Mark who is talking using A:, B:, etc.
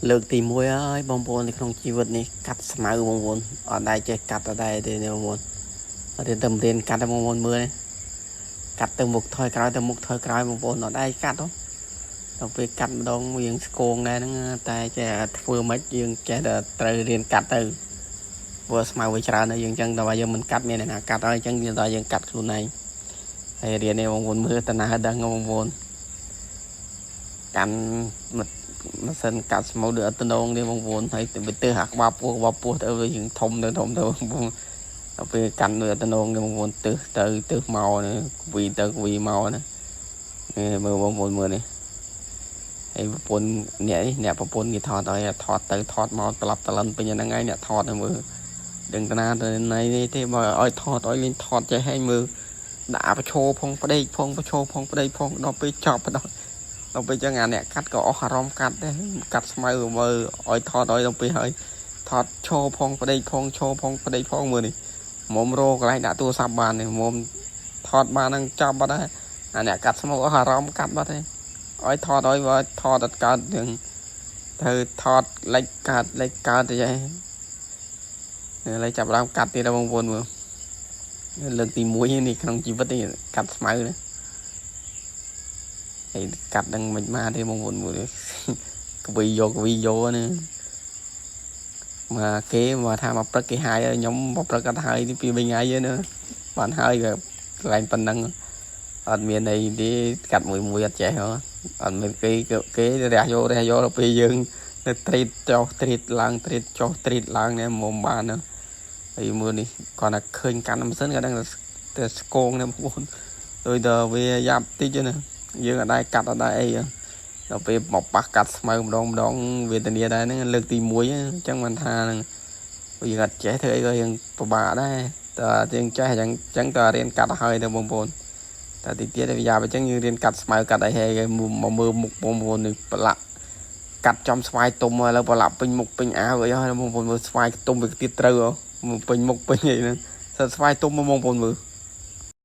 A: លើកទី1ហើយបងប្អូននៅក្នុងជីវិតនេះកាត់ស្មៅបងប្អូនអត់ដែរចេះកាត់អត់ដែរទេបងប្អូនរៀនតែរៀនកាត់តែបងប្អូនមើលកាត់ទៅមុខថយក្រោយទៅមុខថយក្រោយបងប្អូនអត់ដែរកាត់ហ៎ដល់ពេលកាត់ម្ដងយើងស្គងដែរហ្នឹងតែចេះធ្វើមិនយើងចេះតែត្រូវរៀនកាត់ទៅព្រោះស្មៅវាច្រើនហើយយើងចឹងតែយើងមិនកាត់មានអ្នកណាកាត់ហើយចឹងយើងតែយើងកាត់ខ្លួនឯងហើយរៀននេះបងប្អូនមើលតាណាដឹងបងប្អូនកាន់ម៉ាស៊ីនកាត់ស្មៅដូចអត់តំណងទេបងប្អូនហើយទៅទៅហាក់ក្បាលពោះទៅយើងធំទៅបងប្អូនដល់ពេលកាន់ដូចអត់តំណងទេបងប្អូនទៅមកនេះគវីទៅគវីមកណាមើលបងប្អូនមើលនេះហើយប្រពន្ធអ្នកប្រពន្ធគេថតឲ្យថតទៅថតមកត្រឡប់ត្រឡិនពេញហ្នឹងហើយអ្នកថតមើលដឹងតាណាទៅណៃនេះទេបើឲ្យថតឲ្យលេងថតចេះឲ្យមើលដាក់ប្រឈោផងប្តេកផងប្រឈោផងប្តេកផងដល់ពេលចប់បដដល់ពេលចឹងអាអ្នកកាត់ក៏អស់អារម្មណ៍កាត់ដែរកាត់ស្មៅមើលឲ្យថតឲ្យដល់ពេលហើយថតឈោផងប្តេកផងឈោផងប្តេកផងមើលនេះមុំរកន្លែងដាក់ទូរស័ព្ទបាននេះមុំថតបានហ្នឹងចប់បាត់ហើយអាអ្នកកាត់ស្មៅអស់អារម្មណ៍កាត់បាត់ហើយឲ្យថតឲ្យបើថតអត់កើតនឹងទៅថតលេចកើតទៅចេះឡើយចាប់ដើមកាត់ទៀតបងប្អូនមើលលើកទី1នេះក្នុងជីវិតនេះកាត់ស្មៅណាហើយកាត់នឹងមិនមកទេបងប្អូនមើលកវីយកណាមកគេមកថាមកព្រឹកគេហាយខ្ញុំមកព្រឹកអត់ហើយទី2 3ថ្ងៃទេណាបានហើយវាកន្លែងប៉ុណ្ណឹងអត់មានអីទេកាត់មួយអត់ចេះហ៎អត់មានគេរះយកដល់ពេលយើងទៅត្រៀតចុះត្រៀតឡើងត្រៀតចុះត្រៀតឡើងនេះមុំបានណាហើយមើលនេះគាត់ថាឃើញកាន់ម៉ាស៊ីនគាត់ដឹងតែស្គងនេះបងប្អូនដូចតែវាយ៉ាប់តិចណាយើងអត់ដែរកាត់អត់ដែរអីដល់ពេលមកប៉ះកាត់ស្មៅម្ដងវេទនាដែរហ្នឹងលើកទី1អញ្ចឹងមិនថាហ្នឹងយើងអត់ចេះធ្វើអីក៏យើងពិបាកដែរតែយើងចេះអញ្ចឹងតើរៀនកាត់ឲ្យទៅបងប្អូនតែទីទៀតវាយ៉ាប់អញ្ចឹងយើងរៀនកាត់ស្មៅកាត់អីហើយមកមើលមុខបងប្អូននេះប្រឡាក់កាត់ចំស្វាយទុំហើយឥឡូវប្រឡាក់ពេញមុខពេញអាវអីហើយបងប្អូនមើលស្វាយទុំវាទៀតត្រូវពេញមុខពេញអីហ្នឹងស្វាយទុំបងប្អូនមើល